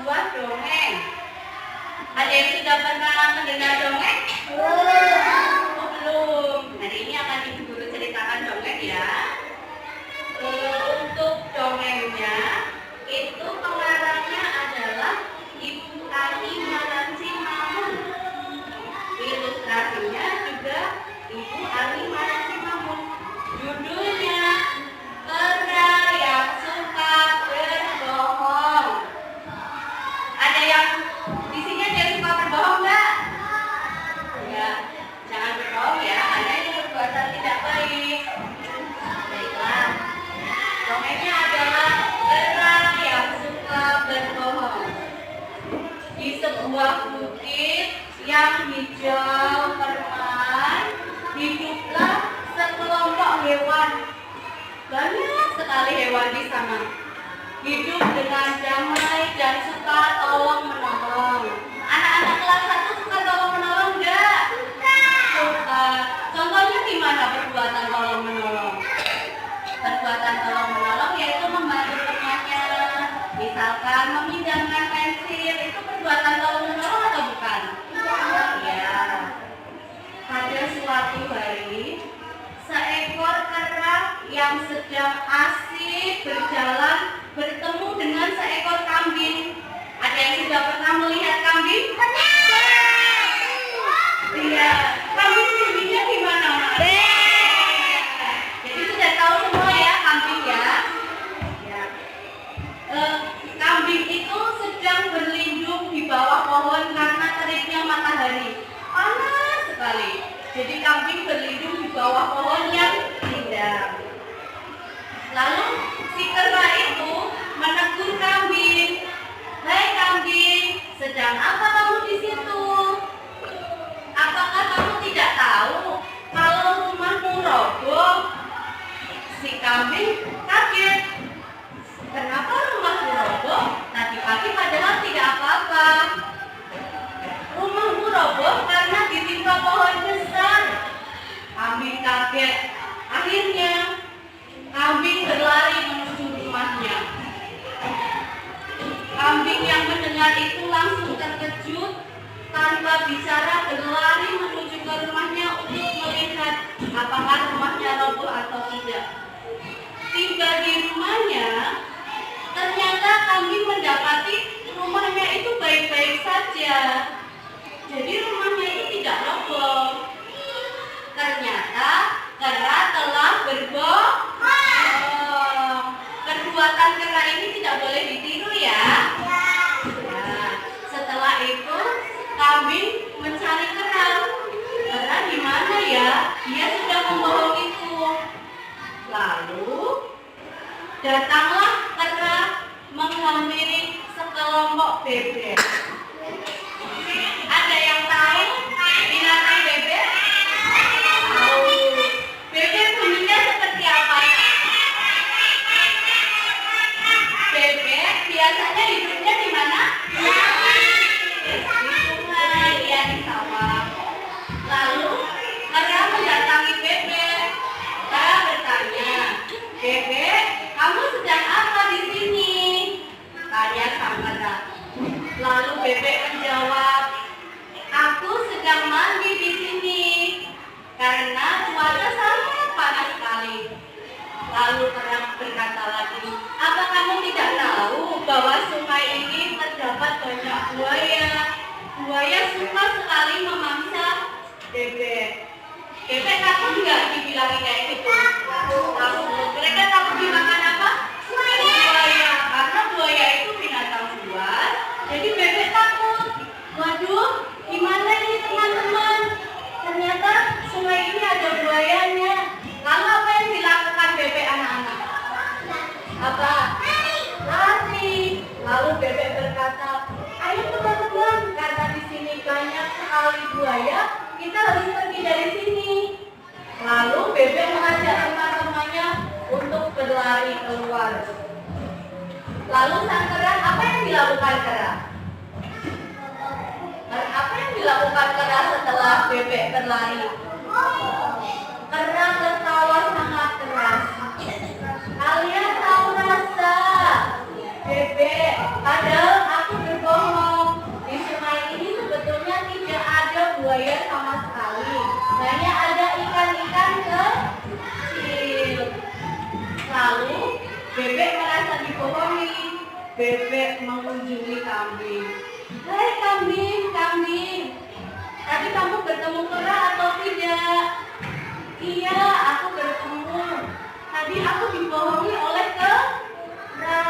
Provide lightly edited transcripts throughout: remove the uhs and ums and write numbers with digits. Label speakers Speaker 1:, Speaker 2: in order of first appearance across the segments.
Speaker 1: sebuah dongeng. Ada yang sudah pernah mendengar dongeng? Belum. Hari ini akan Ibu Guru ceritakan dongeng ya. Untuk dongengnya itu pengarangnya adalah Ibu Ani Maranci Mamun. Ilustrasinya juga Ibu Ani Maranci Mamun. Judulnya Kera yang Suka Berbohong. Ada yang di sini ada yang suka berbohong nggak? Ya, jangan berbohong ya, karena itu perbuatan tidak baik. Baiklah, dongengnya adalah Kera yang Suka Berbohong. Di sebuah bukit yang hijau permai, hiduplah sekelompok hewan. Banyak sekali hewan di sana. Hidup dengan damai dan suka tolong menolong. Anak-anak kelas 1 suka tolong menolong enggak? Suka. Contohnya gimana perbuatan tolong menolong? Perbuatan tolong menolong yaitu membantu temannya. Misalkan meminjamkan pensil, itu perbuatan tolong menolong atau bukan? Ya. Pada suatu hari, seekor kera yang sedang asik berjalan bertemu dengan seekor kambing. Ada yang sudah pernah melihat kambing? Iya. Kambing tingginya gimana? Jadi sudah tahu semua ya kambing ya. Ya. Kambing itu sedang berlindung di bawah pohon karena teriknya matahari. Panas sekali. Jadi kambing berlindung di bawah pohon yang rindang. Lalu si kera itu menegur kambing. Hai kambing, sedang apa kamu di situ? Apakah kamu tidak tahu kalau rumahmu roboh? Si kambing kaget. Kenapa rumahmu roboh? Tadi pagi padahal tidak apa-apa. Rumahmu roboh karena ditimpa pohon besar. Kambing kaget. Akhirnya kambing berlari menuju rumahnya. Kambing yang mendengar itu langsung terkejut, tanpa bicara berlari menuju ke rumahnya untuk melihat apakah rumahnya roboh atau tidak. Tiba di rumahnya, ternyata kambing mendapati rumahnya itu baik-baik saja. Jadi rumahnya itu tidak roboh. Ternyata kera telah berbohong. Perbuatan kera ini tidak boleh ditiru ya. Nah, setelah itu kambing mencari kera. Kera di mana ya? Dia sudah membohongiku. Lalu datanglah kera menghampiri sekelompok bebek. Ada yang tahu binatang bebek? Tahu. Bebek bunyinya seperti apa? Bebek biasanya hidupnya di mana? Di sungai, ya di sawah. Lalu kera mendatangi bebek. Kera bertanya, bebek, kamu sedang apa di sini? Tanya sang kera. Lalu bebek menjawab, aku sedang mandi di sini karena cuaca sangat panas sekali. Lalu kera berkata lagi, apa kamu tidak tahu bahwa sungai ini terdapat banyak buaya? Buaya suka sekali memangsa bebek. Bebek takut nggak dibilangin kayak gitu? Takut. Mereka takut dimakan apa? Buaya. Karena buaya itu binatang buas. Jadi bebek takut. Waduh, gimana ini teman-teman? Ternyata sungai ini ada buayanya. Lalu apa yang dilakukan bebek anak-anak? Apa? Lari. Lalu bebek berkata, ayo teman-teman, karena di sini banyak sekali buaya, kita harus pergi dari sini. Lalu bebek mengajak teman-temannya untuk berlari keluar. Lalu sang kera, apa yang dilakukan kera? Apa yang dilakukan kera setelah bebek berlari? Kera tertawa sangat keras. Kalian tahu rasa bebek, padahal aku Lalu bebek merasa dibohongi. Bebek mengunjungi kambing. Hai kambing, kambing, tadi kamu bertemu kera atau tidak? Iya, aku bertemu. Tadi aku dibohongi oleh kera.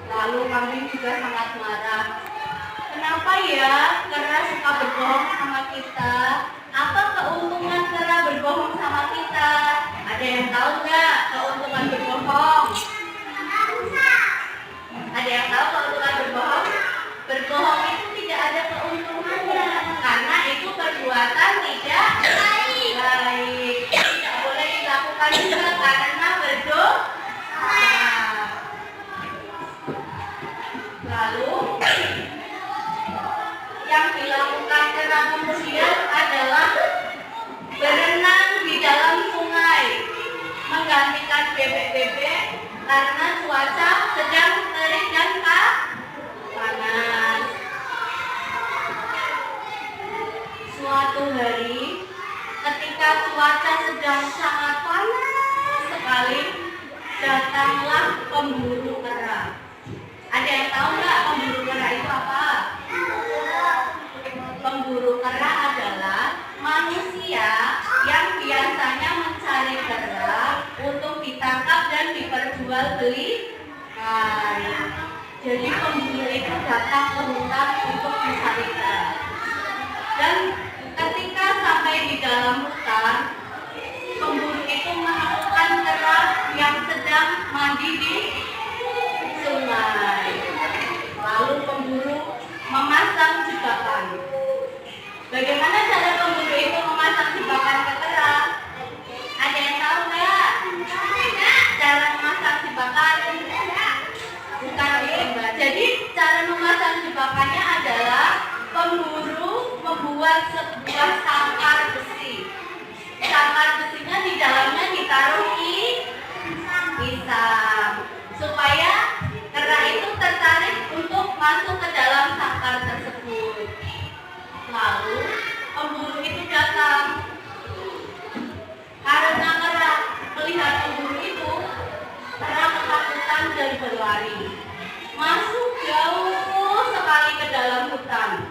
Speaker 1: Lalu kambing juga sangat marah. Kenapa ya kera suka berbohong sama kita? Apa keuntungan kera berbohong sama kita? Ada yang tahu nggak keuntungan berbohong? Ada yang tahu keuntungan berbohong? Berbohong itu tidak ada keuntungannya karena itu perbuatan tidak baik. Tidak boleh dilakukan juga karena berdosa. Lalu yang dilakukan kera kemudian adalah berenang di dalam sungai, menggantikan bebek-bebek karena cuaca sedang terik dan panas. Suatu hari, ketika cuaca sedang sangat panas sekali, datanglah pemburu kera. Ada yang tahu nggak pemburu kera itu apa? Pemburu kera adalah manusia yang biasanya mencari kera untuk ditangkap dan diperjualbelikan. Jadi pemburu itu datang ke hutan untuk mencari kera. Dan ketika sampai di dalam hutan, pemburu itu menemukan kera yang sedang mandi di sungai. Lalu pemburu memasang jebakan. Bagaimana cara pemburu itu memasang jebakan ke kera? Ada yang tahu nggak? Cara memasang jebakan? Bukan ditembak. Jadi cara memasang jebakannya adalah pemburu membuat sebuah sangkar besi. Sangkar besinya di dalamnya ditaruh pisang supaya kera itu tertarik untuk masuk ke dalam sangkar tersebut. Lalu pemburu itu datang. Karena kera melihat pemburu itu, kera ketakutan dan berlari. Masuk jauh sekali ke dalam hutan.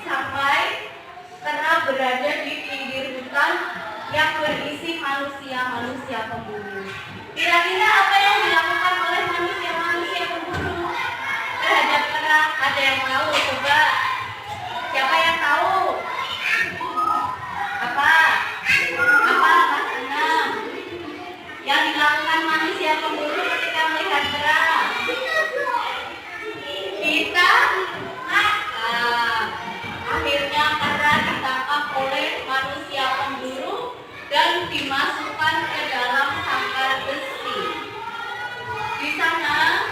Speaker 1: Sampai kera berada di pinggir hutan yang berisi manusia-manusia pemburu. Kira-kira apa yang dilakukan oleh manusia-manusia pemburu terhadap kera? Ada yang tahu? Coba. Siapa yang tahu? Apa? Apa Mas Anam? Yang dilakukan manusia pemburu ketika melihat kera? Kita akhirnya kera ditangkap oleh manusia pemburu dan dimasukkan ke dalam sangkar besi. Di sana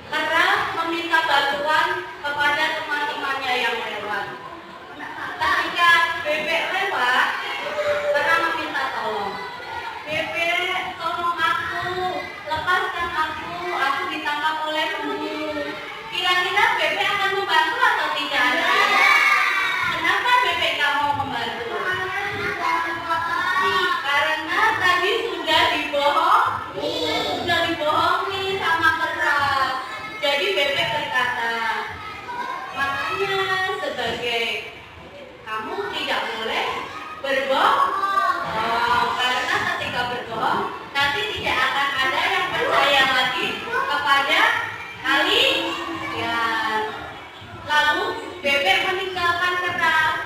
Speaker 1: kera meminta bantuan kepada teman-temannya yang lewat. Ketika bebek lewat, kera meminta tolong. Bebek, tolong aku, lepaskan aku ditangkap oleh pemburu. Kira-kira bebek akan membantu atau tidak? Kenapa bebek gak mau membantu? Karena tadi sudah dibohongi sama kera. Jadi bebek berkata, makanya sebagai kamu tidak boleh berbohong, karena ketika berbohong nanti tidak akan ada yang percaya lagi kepada kalian. Lalu bebek meninggalkan kera.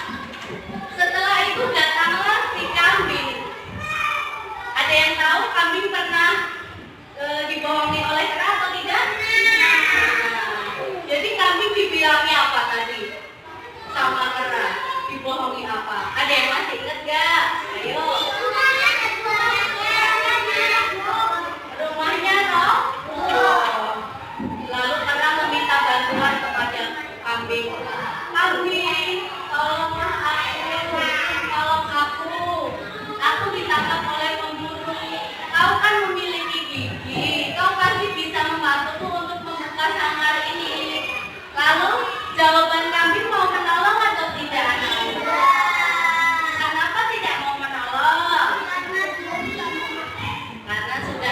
Speaker 1: Setelah itu datanglah si kambing. Ada yang tahu kambing pernah dibohongi oleh kera atau tidak? Jadi kambing dibilangi apa tadi sama kera? Dibohongi apa? Ada yang masih ingat gak? Ayo. Rumahnya roboh. Lalu kera meminta bantuan kepada kambing. Kambing, tolonglah aku ditangkap oleh pemburu. Kau kan memiliki gigi, kau pasti bisa membantuku untuk membuka sangkar ini. Lalu jawaban kambing mau menolong atau tidak? Kenapa tidak mau menolong? Karena sudah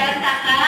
Speaker 1: berantakan